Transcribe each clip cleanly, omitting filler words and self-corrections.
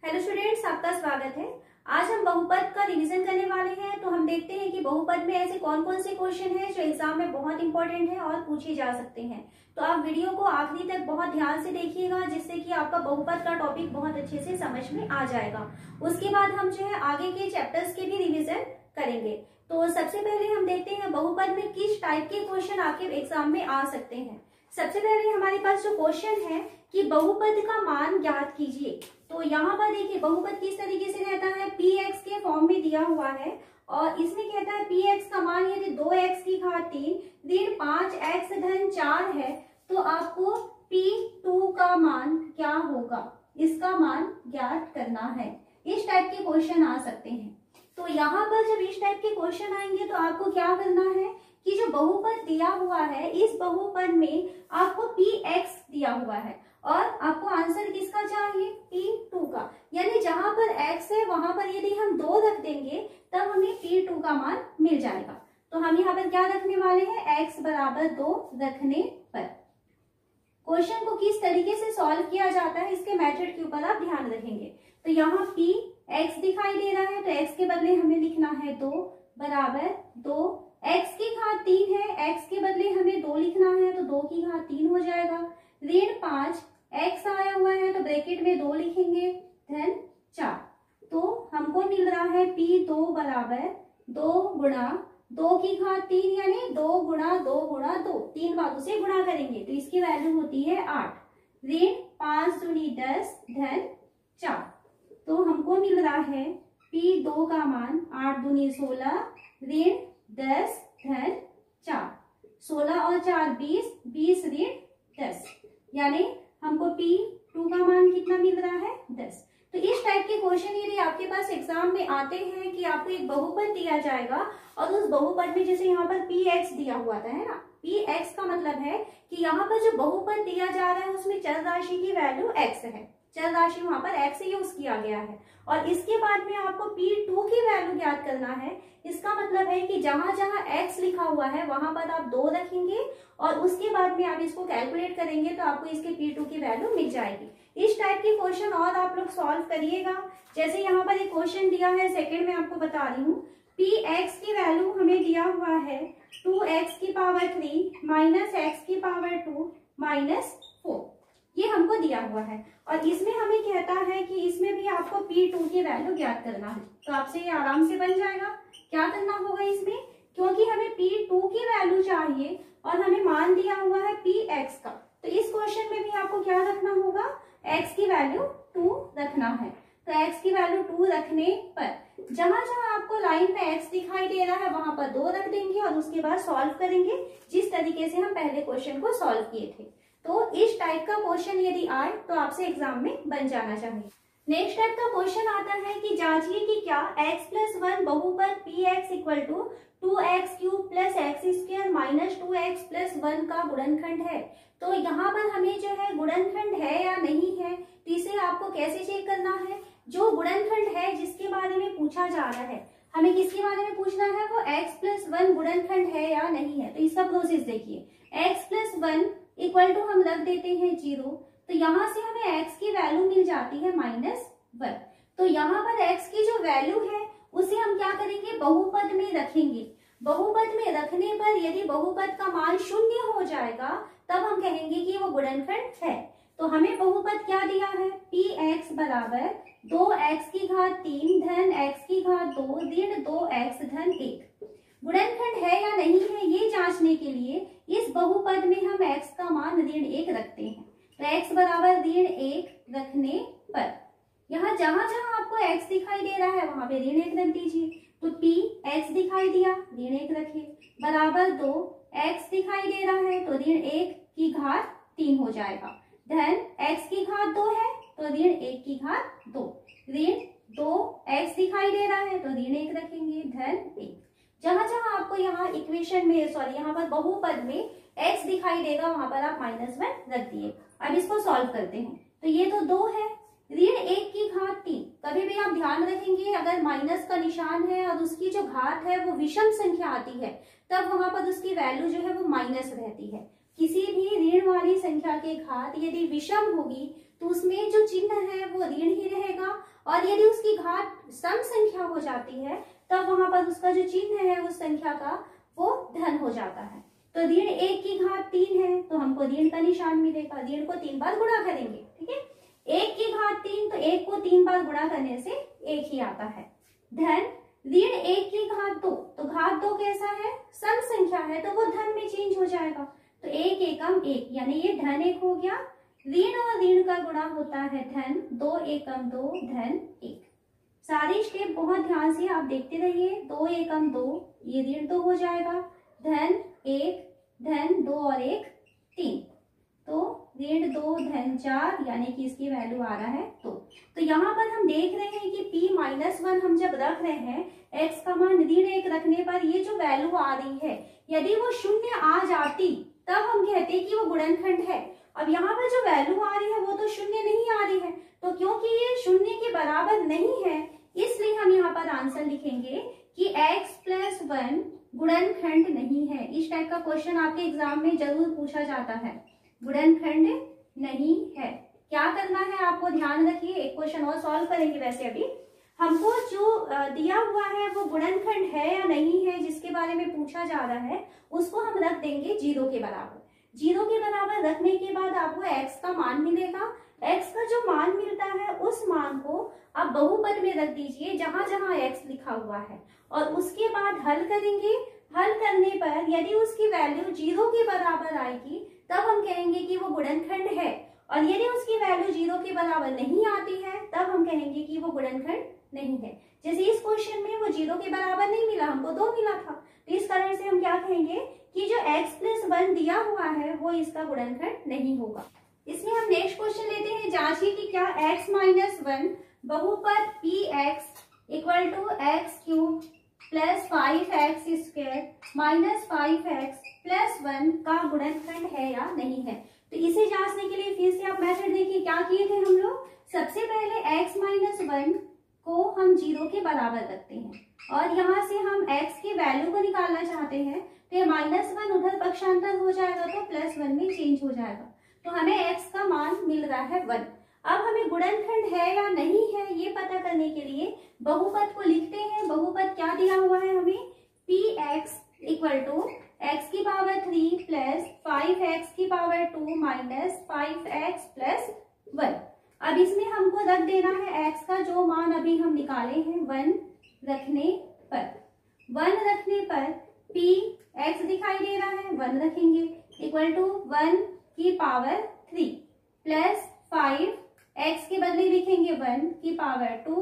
Hello students, आपका स्वागत है। आज हम बहुपद का रिवीजन करने वाले हैं। तो हम देखते हैं कि बहुपद में ऐसे कौन कौन से क्वेश्चन हैं जो एग्जाम में बहुत इंपॉर्टेंट है और पूछे जा सकते हैं। तो आप वीडियो को आखिरी तक बहुत ध्यान से देखिएगा, जिससे कि आपका बहुपद का टॉपिक बहुत अच्छे से समझ में आ जाएगा। उसके बाद हम जो है आगे के चैप्टर्स के भी रिविजन करेंगे। तो सबसे पहले हम देखते हैं बहुपद में किस टाइप के क्वेश्चन आपके एग्जाम में आ सकते हैं। सबसे पहले हमारे पास जो क्वेश्चन है कि बहुपद का मान ज्ञात कीजिए। तो यहाँ पर देखिए बहुपद किस तरीके से रहता है, px के फॉर्म में दिया हुआ है और इसमें कहता है px का मान यदि 2x की घात 3 ऋण 5x धन 4 है तो आपको p2 का मान क्या होगा, इसका मान ज्ञात करना है। इस टाइप के क्वेश्चन आ सकते हैं। तो यहाँ पर जब इस टाइप के क्वेश्चन आएंगे तो आपको क्या करना है कि जो बहुपद दिया हुआ है इस बहुपद में आपको px दिया हुआ है और आपको आंसर किसका चाहिए, p2 का। यानी जहां पर x है वहां पर यदि हम 2 रख देंगे तब हमें p2 का मान मिल जाएगा। तो हम यहाँ पर क्या रखने वाले हैं, x बराबर 2 रखने पर। क्वेश्चन को किस तरीके से सॉल्व किया जाता है इसके मेथड के ऊपर आप ध्यान रखेंगे। तो यहाँ px दिखाई दे रहा है तो x के बदले हमें लिखना है 2 बराबर 2, x की घात 3 है, x के बदले हमें 2 लिखना है तो 2 की घात 3 हो जाएगा। ऋण 5, x आया हुआ है तो ब्रैकेट में 2 लिखेंगे धन 4। तो हमको मिल रहा है p2 बराबर 2 गुणा 2 की घात 3 यानी 2 गुणा 2 गुणा 2, 3 बातों से गुणा करेंगे तो इसकी वैल्यू होती है 8। ऋण 5 दूनी 10 धन 4। तो हमको मिल रहा है p2 का मान 8 दूनी 16 ऋण 10 धन 4, 16 और 4 20, 20 ऋण 10, यानी हमको p2 का मान कितना मिल रहा है 10। तो इस टाइप के क्वेश्चन यदि आपके पास एग्जाम में आते हैं कि आपको एक बहुपद दिया जाएगा और उस बहुपद में जैसे यहाँ पर px दिया हुआ था है ना, px का मतलब है कि यहाँ पर जो बहुपद दिया जा रहा है उसमें चर राशि की वैल्यू x है, चर राशि वहां पर x यूज किया गया है और इसके बाद में आपको p2 की वैल्यू ज्ञात करना है। इसका मतलब है कि जहां जहां x लिखा हुआ है वहां पर आप 2 रखेंगे और उसके बाद में आप इसको कैलकुलेट करेंगे तो आपको इसके p2 की वैल्यू मिल जाएगी। इस टाइप के क्वेश्चन और आप लोग सॉल्व करिएगा। जैसे यहाँ पर एक क्वेश्चन दिया है, सेकेंड में आपको बता रही हूँ, px की वैल्यू हमें दिया हुआ है 2x की पावर 3 माइनस x की पावर 2 माइनस 4, ये हमको दिया हुआ है और इसमें हमें कहता है कि इसमें भी आपको p2 की वैल्यू ज्ञात करना है। तो आपसे ये आराम से बन जाएगा। क्या करना होगा इसमें, क्योंकि हमें p2 की वैल्यू चाहिए और हमें मान दिया हुआ है px का, तो इस क्वेश्चन में भी आपको क्या रखना होगा, x की वैल्यू 2 रखना है। तो x की वैल्यू 2 रखने पर जहां जहां आपको लाइन में x दिखाई दे रहा है वहां पर 2 रख देंगे और उसके बाद सॉल्व करेंगे जिस तरीके से हम पहले क्वेश्चन को सॉल्व किए थे। तो इस टाइप का क्वेश्चन यदि आए तो आपसे एग्जाम में बन जाना चाहिए। नेक्स्ट टाइप का क्वेश्चन आता है कि जांचिए कि क्या x+1 बहुपद px equal to 2x cube plus x square minus 2x plus 1 का गुणनखंड है। तो यहाँ पर हमें जो है गुणनखंड है या नहीं है, तो इसे आपको कैसे चेक करना है। जो गुणनखंड है जिसके बारे में पूछा जा रहा है, हमें किसके बारे में पूछना है, वो x+1 गुणनखंड है या नहीं है। तो इसका प्रोसेस देखिए, x+1 इक्वल टू हम रख देते हैं 0, तो यहाँ से हमें x की वैल्यू मिल जाती है -1। तो यहाँ पर x की जो वैल्यू है उसे हम क्या करेंगे, बहुपद में रखेंगे। बहुपद में रखने पर यदि बहुपद का मान 0 हो जाएगा तब हम कहेंगे कि वो गुणनखंड है। तो हमें बहुपद क्या दिया है, px बराबर 2x की घात 3 धन x की घात 2 ऋण 2x धन 1। गुणनखंड है या नहीं है ये जांचने के लिए इस बहुपद में हम x का मान ऋण 1 रखते हैं। तो x बराबर ऋण 1 रखने पर यहाँ जहां जहां आपको x दिखाई दे रहा है वहां पे ऋण 1 रख दीजिए। तो p x दिखाई दिया, ऋण 1 रखिए, बराबर 2 x दिखाई दे रहा है तो ऋण 1 की घात 3 हो जाएगा, धन x की घात 2 है तो ऋण 1 की घात 2, ऋण 2 x दिखाई दे रहा है तो ऋण 1 रखेंगे धन 1। जहां जहां आपको यहाँ इक्वेशन में यहाँ पर बहुपद में x दिखाई देगा वहां पर आप -1 रख दिए। अब इसको सॉल्व करते हैं। तो ये तो 2 है, ऋण 1 की घात 3, कभी भी आप ध्यान रखेंगे अगर माइनस का निशान है और उसकी जो घात है वो विषम संख्या आती है तब वहां पर उसकी वैल्यू जो है वो माइनस रहती है। किसी भी ऋण वाली संख्या की घात यदि विषम होगी तो उसमें जो चिन्ह है वो ऋण ही रहेगा और यदि उसकी घात सम संख्या हो जाती है तब वहां पर उसका जो चिन्ह है उस संख्या का वो धन हो जाता है। तो ऋण 1 की घात 3 है तो हमको ऋण का निशान मिलेगा, ऋण को 3 बार गुणा करेंगे, ठीक है। 1 की घात 3 तो 1 को 3 बार गुणा करने से 1 ही आता है। धन ऋण 1 की घात 2, तो घात 2 कैसा है, सम संख्या है तो वो धन में चेंज हो जाएगा, तो 1 एकम 1 यानी ये धन 1 हो गया। ऋण और ऋण का गुणा होता है धन, 2 एकम 2 धन 1। सारी स्टेप बहुत ध्यान से आप देखते रहिए। 2 एकम 2 ये ऋण 2 हो जाएगा, धन 1 धन 2 और 1 3, तो ऋण 2 धन 4 यानी कि इसकी वैल्यू आ रहा है 2। तो यहाँ पर हम देख रहे हैं कि p-1 हम जब रख रहे हैं x का मान ऋण 1 रखने पर ये जो वैल्यू आ रही है यदि वो शून्य आ जाती तब हम कहते कि वो गुणनखंड है। अब यहाँ पर जो वैल्यू आ रही है वो तो शून्य नहीं आ रही है, तो क्योंकि ये शून्य के बराबर नहीं है इसलिए हम यहाँ पर आंसर लिखेंगे कि x+1 गुणनखंड नहीं है। इस टाइप का क्वेश्चन आपके एग्जाम में जरूर पूछा जाता है, गुणनखंड नहीं है। क्या करना है आपको ध्यान रखिए, एक क्वेश्चन और सॉल्व करेंगे। वैसे अभी हमको जो दिया हुआ है वो गुणनखंड है या नहीं है जिसके बारे में पूछा जा रहा है उसको हम रख देंगे 0 के बराबर। 0 के बराबर रखने के बाद आपको x का मान मिलेगा। x का जो मान मिलता है उस मान को आप बहुपद में रख दीजिए जहां जहां x लिखा हुआ है और उसके बाद हल करेंगे। हल करने पर यदि उसकी वैल्यू 0 के बराबर आएगी तब हम कहेंगे कि वो गुणनखंड है, और यदि उसकी वैल्यू 0 के बराबर नहीं आती है तब हम कहेंगे कि वो गुणनखंड नहीं है। जैसे इस क्वेश्चन में वो 0 के बराबर नहीं मिला, हमको 2 मिला था, तो इस कारण से हम क्या कहेंगे कि जो x+1 दिया हुआ है वो इसका गुणनखंड नहीं होगा। इसमें हम नेक्स्ट क्वेश्चन लेते हैं, जांचिए कि क्या x-1 बहुपद px equal to x³ plus 5x² minus 5x+1 का गुणनखंड है या नहीं है। तो इसे जांचने के लिए फिर से आप मेथड देखिए क्या किए थे हम लोग। सबसे पहले x-1 को हम 0 के बराबर रखते हैं और यहाँ से हम x की वैल्यू को निकालना चाहते हैं तो ये -1 उधर पक्षांतर हो जाएगा तो +1 में चेंज हो जाएगा, तो हमें x का मान मिल रहा है 1। अब हमें गुणनखंड है या नहीं है ये पता करने के लिए बहुपद को लिखते हैं। बहुपद क्या दिया हुआ है हमें, px equal to x³ plus 5x² minus 5x+1। अब इसमें हमको रख देना है x का जो मान अभी हम निकाले हैं 1 रखने पर p x दिखाई दे रहा है 1 रखेंगे इक्वल टू 1³ प्लस 5 x के बदले लिखेंगे 1²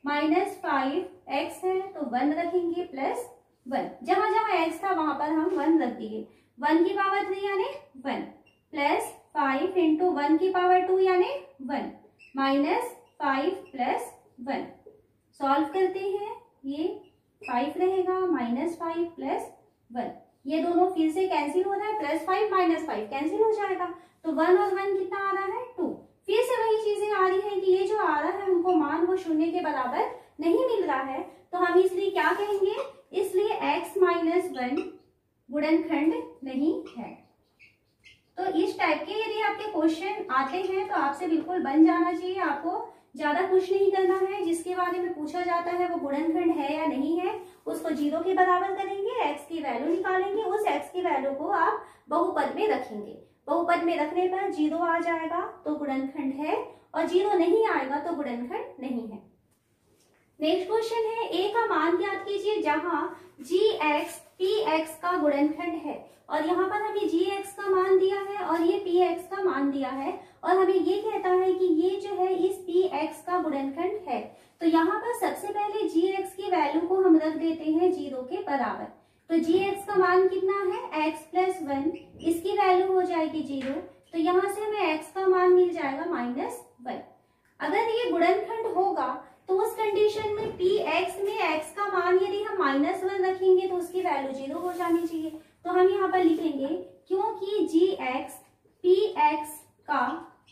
माइनस 5x है तो 1 रखेंगे प्लस 1। जहां जहां x था वहां पर हम 1 रख दिए। 1³ यानी 1 प्लस 5 इंटू 1² यानी 1 माइनस 5+1। सॉल्व करते हैं, ये 5 रहेगा माइनस 5+1, ये दोनों फिर से कैंसिल हो रहा है, +5 -5 कैंसिल हो जाएगा तो 1 और 1 कितना आ रहा है 2। फिर से वही चीजें आ रही है कि ये जो आ रहा है हमको मान वो 0 के बराबर नहीं मिल रहा है, तो हम इसलिए क्या कहेंगे, इसलिए x-1 गुणनखंड नहीं है। तो इस टाइप के यदि आपके क्वेश्चन आते हैं तो आपसे बिल्कुल बन जाना चाहिए, आपको ज्यादा कुछ नहीं करना है। जिसके बारे में पूछा जाता है वो गुणनखंड है या नहीं है उसको 0 के बराबर करेंगे, x की वैल्यू निकालेंगे, उस x की वैल्यू को आप बहुपद में रखेंगे। बहुपद में रखने पर 0 आ जाएगा तो गुणनखंड है और 0 नहीं आएगा तो गुणनखंड नहीं है। नेक्स्ट क्वेश्चन है, a का मान ज्ञात कीजिए जहां gx px का गुणनखंड है, और यहाँ पर हमें gx का मान दिया है और ये px का मान दिया है और हमें ये कहता है कि ये जो है इस px का गुणनखंड है। तो यहाँ पर सबसे पहले gx की वैल्यू को हम रख देते हैं 0 के बराबर। तो gx का मान कितना है x+1, इसकी वैल्यू हो जाएगी 0, तो यहाँ से हमें x का मान मिल जाएगा -1। अगर ये गुणनखंड होगा तो उस कंडीशन में px में x का मान यदि हम -1 रखेंगे तो उसकी वैल्यू 0 हो जानी चाहिए। तो हम यहाँ पर लिखेंगे क्योंकि gx px का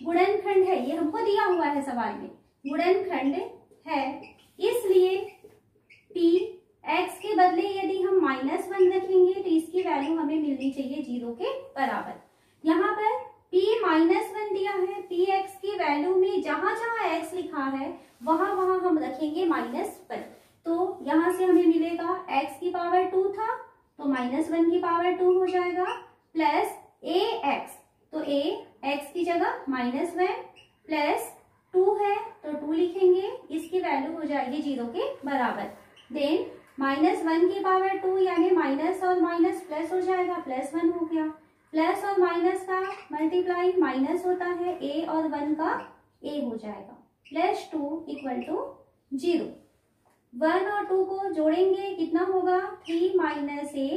गुणनखंड है, ये हमको दिया हुआ है सवाल में, गुणनखंड है, इसलिए px के बदले यदि हम -1 रखेंगे तो इसकी वैल्यू हमें मिलनी चाहिए 0 के बराबर। यहाँ पर p-1 दिया है, px की वैल्यू में जहां जहां x लिखा है वहां वहां हम हम रखेंगे -1। तो यहाँ से हमें मिलेगा x की पावर 2 था तो -1 की पावर 2 हो जाएगा, प्लस ax, तो a x की जगह -1 प्लस 2 है तो 2 लिखेंगे, इसकी वैल्यू हो जाएगी 0 के बराबर। देन -1 की पावर 2 यानी माइनस और माइनस प्लस हो जाएगा, +1 हो गया, प्लस और माइनस का मल्टीप्लाई माइनस होता है, a और 1 का a हो जाएगा, +2 इक्वल टू 0। 1 और 2 को जोड़ेंगे कितना होगा, 3 - a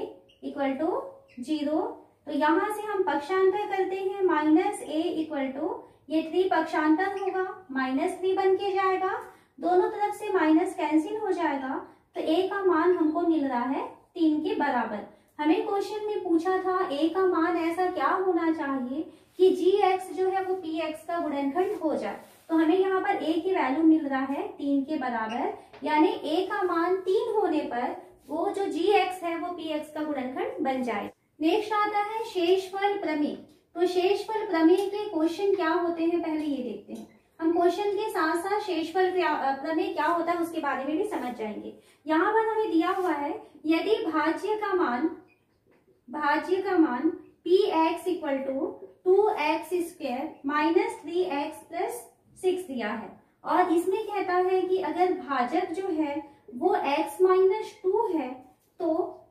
इक्वल टू 0। तो यहाँ से हम पक्षांतर करते हैं, -a इक्वल टू ये 3 पक्षांतर होगा, -3 बन के जाएगा, दोनों तरफ से माइनस कैंसिल हो जाएगा, तो a का मान हमको मिल रहा है 3 के बराबर। हमें क्वेश्चन में पूछा था a का मान ऐसा क्या होना चाहिए कि gx जो है वो px का गुणनखंड हो जाए, तो हमें यहाँ पर a की वैल्यू मिल रहा है 3 के बराबर, यानी a का मान 3 होने पर वो जो gx है वो px का गुणनखंड बन जाए। नेक्स्ट आता है शेषफल प्रमेय। तो शेषफल प्रमेय के क्वेश्चन क्या होते हैं पहले ये देखते हैं। हम क्वेश्चन के साथ साथ शेषफल प्रमेय क्या होता है उसके बारे में भी समझ जाएंगे। यहाँ पर हमें दिया हुआ है यदि भाज्य का मान px equal to 2x² - 3x + 6 दिया है, और इसमें कहता है कि अगर भाजक जो है वो x - 2 है तो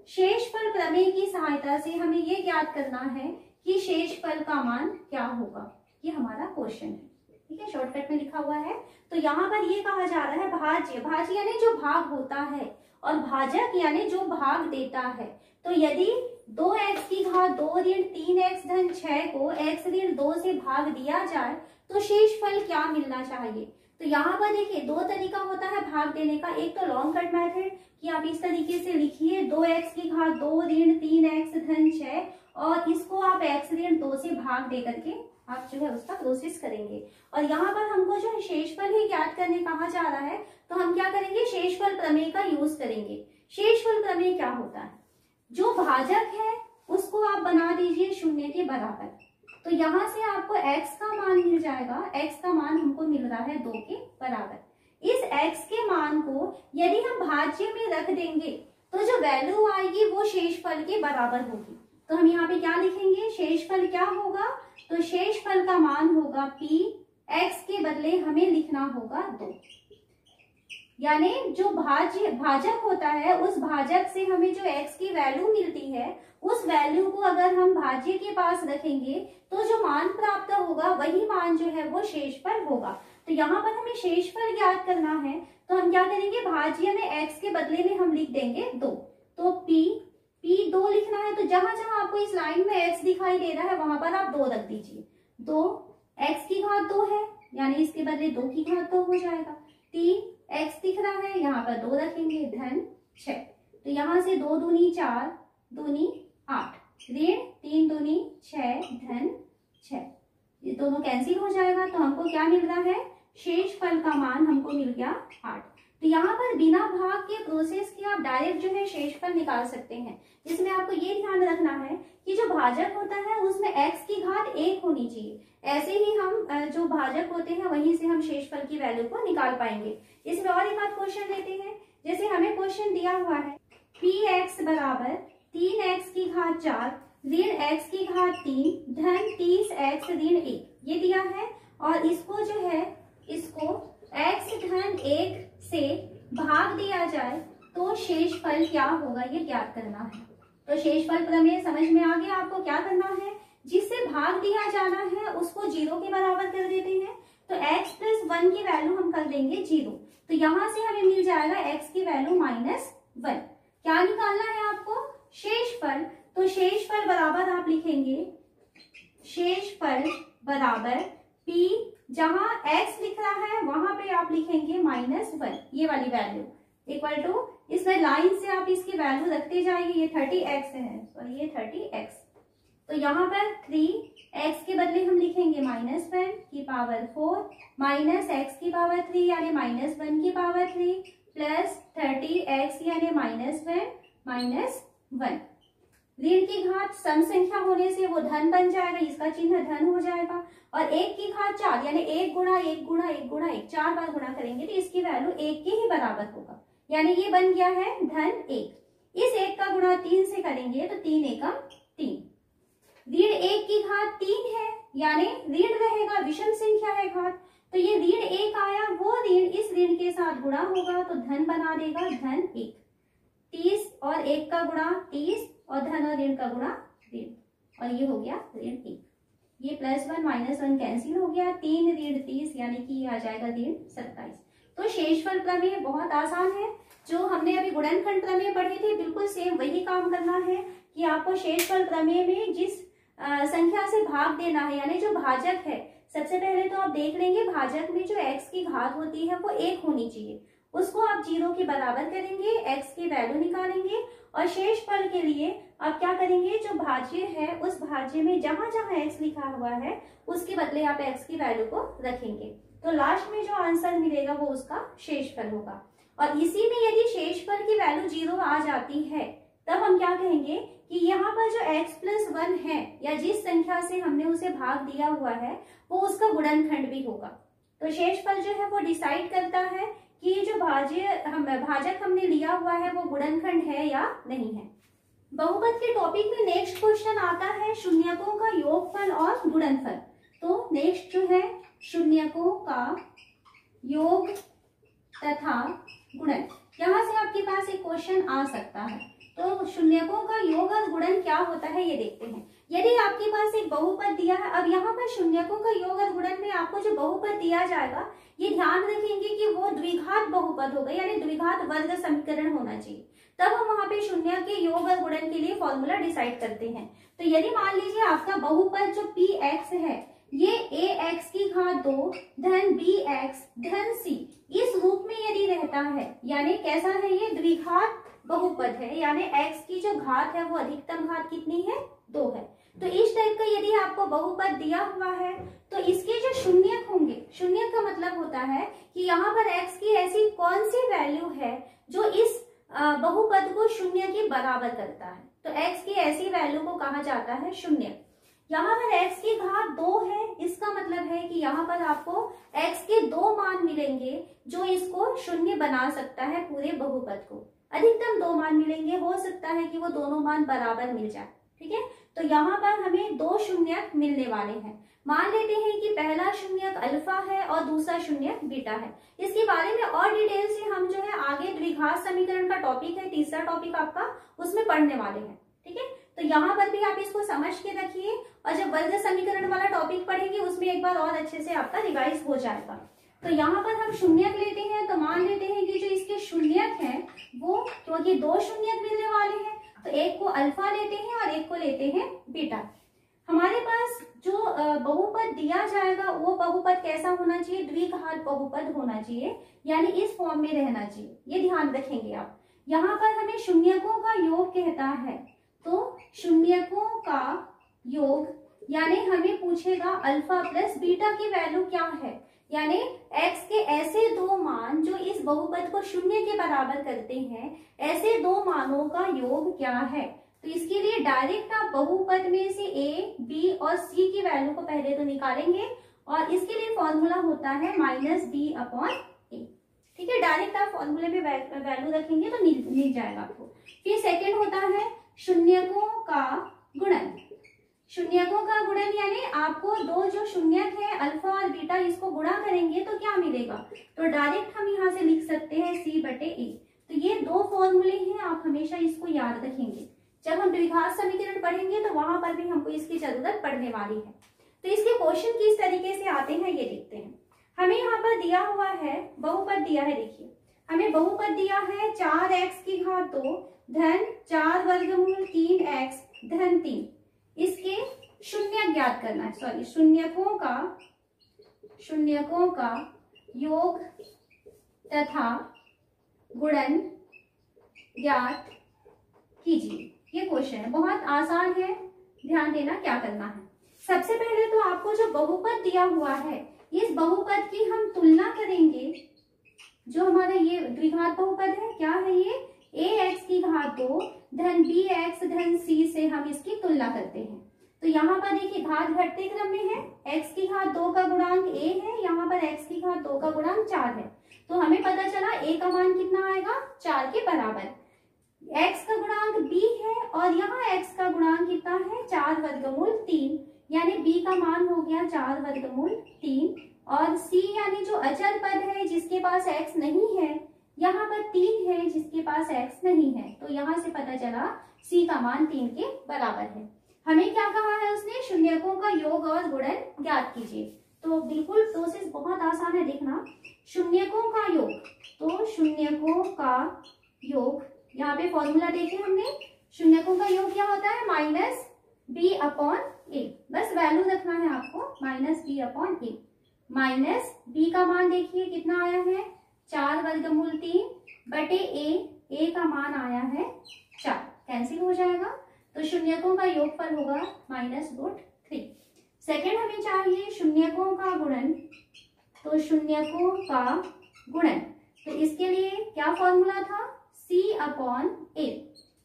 शेषफल प्रमेय की सहायता से हमें ये ज्ञात करना है कि शेषफल का मान क्या होगा। ये हमारा क्वेश्चन है, ठीक है, शॉर्टकट में लिखा हुआ है। तो यहाँ पर ये कहा जा रहा है भाज्य यानी जो भाग होता है और भाजक यानी जो भाग देता है। तो यदि 2x की घात 2 ऋण 3x धन 6 को x ऋण 2 से भाग दिया जाए तो शेषफल क्या मिलना चाहिए। तो यहाँ पर देखिए 2 तरीका होता है भाग देने का। एक तो लॉन्ग कट मेथड कि आप इस तरीके से लिखिए 2x की घात 2 ऋण 3x धन 6 और इसको आप x ऋण 2 से भाग दे करके आप जो है उसका प्रोसेस करेंगे। और यहाँ पर हमको जो है शेषफल ही ज्ञात करने कहा जा रहा है, तो हम क्या करेंगे, शेषफल प्रमेय का यूज करेंगे। शेषफल प्रमेय क्या होता है, जो भाजक है उसको आप बना दीजिए 0 के बराबर, तो यहाँ से आपको x का मान मिल जाएगा। x का मान हमको मिल रहा है 2 के बराबर। इस x के मान को यदि हम भाज्य में रख देंगे तो जो वैल्यू आएगी वो शेषफल के बराबर होगी। तो हम यहाँ पे क्या लिखेंगे, शेषफल क्या होगा, तो शेषफल का मान होगा p, x के बदले हमें लिखना होगा 2, यानी जो भाजक होता है उस भाजक से हमें जो x की वैल्यू मिलती है उस वैल्यू को अगर हम भाज्य के पास रखेंगे तो जो मान प्राप्त होगा वही मान जो है वो शेषफल होगा। तो यहाँ पर हमें शेषफल ज्ञात करना है, तो हम क्या करेंगे, भाज्य में x के बदले में हम लिख देंगे 2। तो p 2 लिखना है, तो जहां जहां आपको इस लाइन में x दिखाई दे रहा है वहां पर आप 2 रख दीजिए। 2 x की घात 2 है यानी इसके बदले 2 की घात 2 हो जाएगा। 3 x दिख रहा है यहाँ पर 2 रखेंगे, धन 6, तो यहाँ से 2 दूनी 4 दूनी 8 ऋण 3 दूनी 6 धन 6, ये दोनों कैंसिल हो जाएगा। तो हमको क्या मिल रहा है, शेषफल का मान हमको मिल गया 8। तो यहाँ पर बिना भाग के प्रोसेस के आप डायरेक्ट जो है शेषफल निकाल सकते हैं। इसमें आपको ये ध्यान रखना है कि जो भाजक होता है उसमें x की घात 1 होनी चाहिए, ऐसे ही हम जो भाजक होते हैं वहीं से हम शेषफल की वैल्यू को निकाल पाएंगे। इसमें और एक बात क्वेश्चन लेते हैं, जैसे हमें क्वेश्चन दिया हुआ है px बराबर 3x की घात 4 ऋण x की घात 3 धन 30x ऋण 1 ये दिया है, और इसको जो है इसको x धन 1 से भाग दिया जाए तो शेषफल क्या होगा ये ज्ञात करना है। तो शेषफल प्रमेय समझ में आ गया आपको क्या करना है, जिससे भाग दिया जाना है उसको 0 के बराबर कर देते हैं। तो x + 1 की वैल्यू हम कर देंगे 0, तो यहाँ से हमें मिल जाएगा x की वैल्यू -1। क्या निकालना है आपको, शेषफल। तो शेषफल बराबर आप लिखेंगे, शेषफल बराबर p, जहां x लिख रहा है वहां पे आप लिखेंगे -1 ये वाली वैल्यू इक्वल टू, इसमें लाइन से आप इसकी वैल्यू रखते जाएंगे। ये 30x है, सॉरी ये 30x, तो यहाँ पर 3x के बदले हम लिखेंगे -1 की पावर 4 -x की पावर 3 यानी -1 की पावर 3 प्लस 30x यानी -1 ऋण की घात सम संख्या होने से वो धन बन जाएगा, इसका चिन्ह धन हो जाएगा, और 1 की घात 4 यानी 1 गुणा 1 गुणा 1 गुणा 1 4 बार गुणा करेंगे तो इसकी वैल्यू 1 के ही बराबर होगा, यानी ये बन गया है धन 1। इस 1 का गुणा 3 से करेंगे तो 3 एकम 3। ऋण 1 की घात 3 है, यानी ऋण रहेगा, विषम संख्या है घात, तो ये ऋण 1 आया, वो ऋण इस ऋण के साथ गुणा होगा तो धन बना देगा धन 1। 30 और 1 का गुणा 30 और धन और ऋण का गुणा ऋण, और ये हो गया ऋण 1। ये +1 -1 कैंसिल हो गया, 3 ऋण 30 यानी कि ये आ जाएगा ऋण 27। तो शेषफल प्रमेय बहुत आसान है, जो हमने अभी गुणनखंड प्रमेय पढ़े थे बिल्कुल सेम वही काम करना है कि आपको शेषफल प्रमेय में जिस संख्या से भाग देना है, यानी जो भाजक है, सबसे पहले तो आप देख लेंगे भाजक में जो x की घात होती है वो 1 होनी चाहिए, उसको आप 0 के बराबर करेंगे, x की वैल्यू निकालेंगे और शेषफल के लिए आप क्या करेंगे, जो भाज्य है उस भाज्य में जहां जहां x लिखा हुआ है उसके बदले आप x की वैल्यू को रखेंगे, तो लास्ट में जो आंसर मिलेगा वो उसका शेषफल होगा। और इसी में यदि शेषफल की वैल्यू 0 आ जाती है तब हम क्या कहेंगे कि यहाँ पर जो x+1 है या जिस संख्या से हमने उसे भाग दिया हुआ है वो उसका गुणनखंड भी होगा। तो शेषफल जो है वो डिसाइड करता है कि ये जो भाजक हमने लिया हुआ है वो गुणनखंड है या नहीं है। बहुपद के टॉपिक में नेक्स्ट क्वेश्चन आता है शून्यकों का योगफल और गुणनफल। तो नेक्स्ट जो है शून्यकों का योग तथा गुणन, यहाँ से आपके पास एक क्वेश्चन आ सकता है। तो शून्यकों का योग और गुणन क्या होता है ये देखते हैं। यदि आपके पास एक बहुपद दिया है, अब यहाँ पर शून्यकों का योग और गुणन में आपको जो बहुपद दिया जाएगा ये ध्यान रखेंगे कि वो द्विघात बहुपद होगा, यानी द्विघात वर्ग समीकरण होना चाहिए, तब हम वहां पे शून्य के योग और गुणन के लिए फॉर्मूला डिसाइड करते हैं। तो यदि मान लीजिए आपका बहुपद जो px है ये ax की घात 2 धन bx धन c इस रूप में यदि रहता है, यानी कैसा है, ये द्विघात बहुपद है, यानी x की जो घात है वो अधिकतम घात कितनी है, 2 है। तो इस टाइप का यदि आपको बहुपद दिया हुआ है तो इसके जो शून्यक होंगे, शून्यक का मतलब होता है कि यहाँ पर x की ऐसी कौन सी वैल्यू है जो इस बहुपद को शून्य के बराबर करता है, तो x की ऐसी वैल्यू को कहा जाता है शून्यक। यहाँ पर x की घात 2 है, इसका मतलब है कि यहाँ पर आपको x के 2 मान मिलेंगे जो इसको शून्य बना सकता है पूरे बहुपद को, अधिकतम 2 मान मिलेंगे, हो सकता है कि वो दोनों मान बराबर मिल जाए, ठीक है। तो यहाँ पर हमें 2 शून्यक मिलने वाले हैं। मान लेते हैं कि पहला शून्यक अल्फा है और दूसरा शून्यक बीटा है। इसके बारे में और डिटेल से हम जो है आगे द्विघात समीकरण का टॉपिक है, तीसरा टॉपिक आपका, उसमें पढ़ने वाले हैं, ठीक है। तो यहाँ पर भी आप इसको समझ के रखिए और जब वर्ग समीकरण वाला टॉपिक पढ़ेंगे उसमें एक बार और अच्छे से आपका रिवाइज हो जाएगा। तो यहाँ पर हम शून्यक लेते हैं, तो मान लेते हैं कि जो इसके शून्यक हैं वो, क्योंकि 2 शून्यक मिलने वाले हैं तो एक को अल्फा लेते हैं और एक को लेते हैं बीटा। हमारे पास जो बहुपद दिया जाएगा वो बहुपद कैसा होना चाहिए, द्विघात बहुपद होना चाहिए, यानी इस फॉर्म में रहना चाहिए, ये ध्यान रखेंगे आप। यहाँ पर हमें शून्यकों का योग कहता है, तो शून्यकों का योग यानी हमें पूछेगा अल्फा प्लस बीटा की वैल्यू क्या है, यानी x के ऐसे 2 मान जो इस बहुपद को शून्य के बराबर करते हैं, ऐसे 2 मानों का योग क्या है। तो इसके लिए डायरेक्ट आप बहुपद में से a, b और c की वैल्यू को पहले तो निकालेंगे और इसके लिए फॉर्मूला होता है -b/a, ठीक है। डायरेक्ट आप फॉर्मूले में वैल्यू रखेंगे तो मिल जाएगा आपको। फिर सेकेंड होता है शून्यकों का गुणन। शून्यकों का गुणन यानी आपको 2 जो शून्यक है अल्फा और बीटा, इसको गुणा करेंगे तो क्या मिलेगा, तो डायरेक्ट हम यहाँ से लिख सकते हैं c/a। तो ये 2 फॉर्मूले हैं, आप हमेशा इसको याद रखेंगे। जब हम द्विघात समीकरण पढ़ेंगे तो वहां पर भी हमको इसकी जरूरत पड़ने वाली है। तो इसके क्वेश्चन किस तरीके से आते हैं ये देखते हैं। हमें यहाँ पर दिया हुआ है बहुपद दिया है, देखिए हमें बहुपद दिया है 4x की घात 2 धन 4 वर्गमूल 3x धन 3। इसके शून्यक ज्ञात करना है, सॉरी शून्यकों का योग तथा गुणन ज्ञात कीजिए। ये क्वेश्चन है, बहुत आसान है, ध्यान देना क्या करना है। सबसे पहले तो आपको जो बहुपद दिया हुआ है इस बहुपद की हम तुलना करेंगे। जो हमारा ये द्विघात बहुपद है, क्या है ये ax की घात 2 धन bx धन c से हम इसकी तुलना करते हैं। तो यहाँ पर देखिए घात घटते क्रम में है, x की घात 2 का गुणांक a है, यहाँ पर x की घात 2 का गुणांक 4 है। तो हमें पता चला a का मान कितना आएगा, 4 के बराबर। x का गुणांक b है और यहाँ x का गुणांक कितना है, 4 वर्गमूल 3, यानी b का मान हो गया 4 वर्गमूल 3। और c यानी जो अचर पद है जिसके पास x नहीं है, यहाँ पर 3 है जिसके पास x नहीं है, तो यहाँ से पता चला c का मान 3 के बराबर है। हमें क्या कहा है उसने, शून्यकों का योग और गुणन ज्ञात कीजिए। तो बिल्कुल प्रोसेस बहुत आसान है, देखना। शून्यकों का योग, तो शून्यकों का योग, यहाँ पे फॉर्मूला देखे हमने, शून्यकों का योग क्या होता है, माइनस बी अपॉन ए। बस वैल्यू रखना है आपको, माइनस बी अपॉन ए। माइनस बी का मान देखिए कितना आया है, 4 वर्गमूल 3 बटे ए का मान आया है 4, कैंसिल हो जाएगा। तो शून्यकों का योगफल होगा -√3। सेकेंड हमें चाहिए शून्यकों का गुणन, तो शून्यकों का गुणन, तो इसके लिए क्या फॉर्मूला था, c अपॉन ए।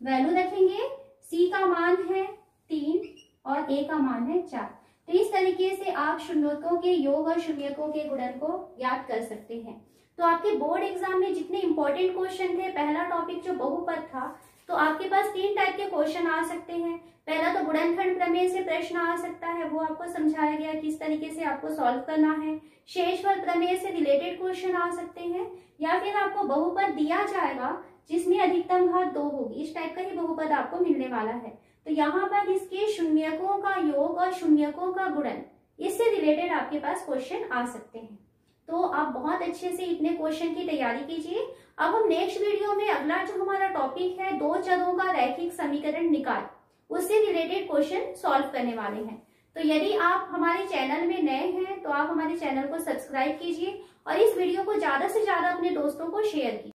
वैल्यू रखेंगे, c का मान है 3 और a का मान है 4। तो इस तरीके से आप शून्यकों के योग और शून्यकों के गुणन को याद कर सकते हैं। तो आपके बोर्ड एग्जाम में जितने इंपॉर्टेंट क्वेश्चन थे, पहला टॉपिक जो बहुपद था, तो आपके पास 3 टाइप के क्वेश्चन आ सकते हैं। पहला तो गुणनखंड प्रमेय से प्रश्न आ सकता है, वो आपको समझाया गया किस तरीके से आपको सॉल्व करना है। शेषफल प्रमेय से रिलेटेड क्वेश्चन आ सकते हैं, या फिर आपको बहुपद दिया जाएगा जिसमें अधिकतम घात 2 होगी, इस टाइप का ही बहुपद आपको मिलने वाला है। तो यहाँ पर इसके शून्यकों का योग और शून्यकों का गुणन, इससे रिलेटेड आपके पास क्वेश्चन आ सकते हैं। तो आप बहुत अच्छे से इतने क्वेश्चन की तैयारी कीजिए। अब हम नेक्स्ट वीडियो में अगला जो हमारा टॉपिक है, 2 चरों का रैखिक समीकरण निकाल, उससे रिलेटेड क्वेश्चन सॉल्व करने वाले हैं। तो यदि आप हमारे चैनल में नए हैं तो आप हमारे चैनल को सब्सक्राइब कीजिए और इस वीडियो को ज्यादा से ज्यादा अपने दोस्तों को शेयर कीजिए।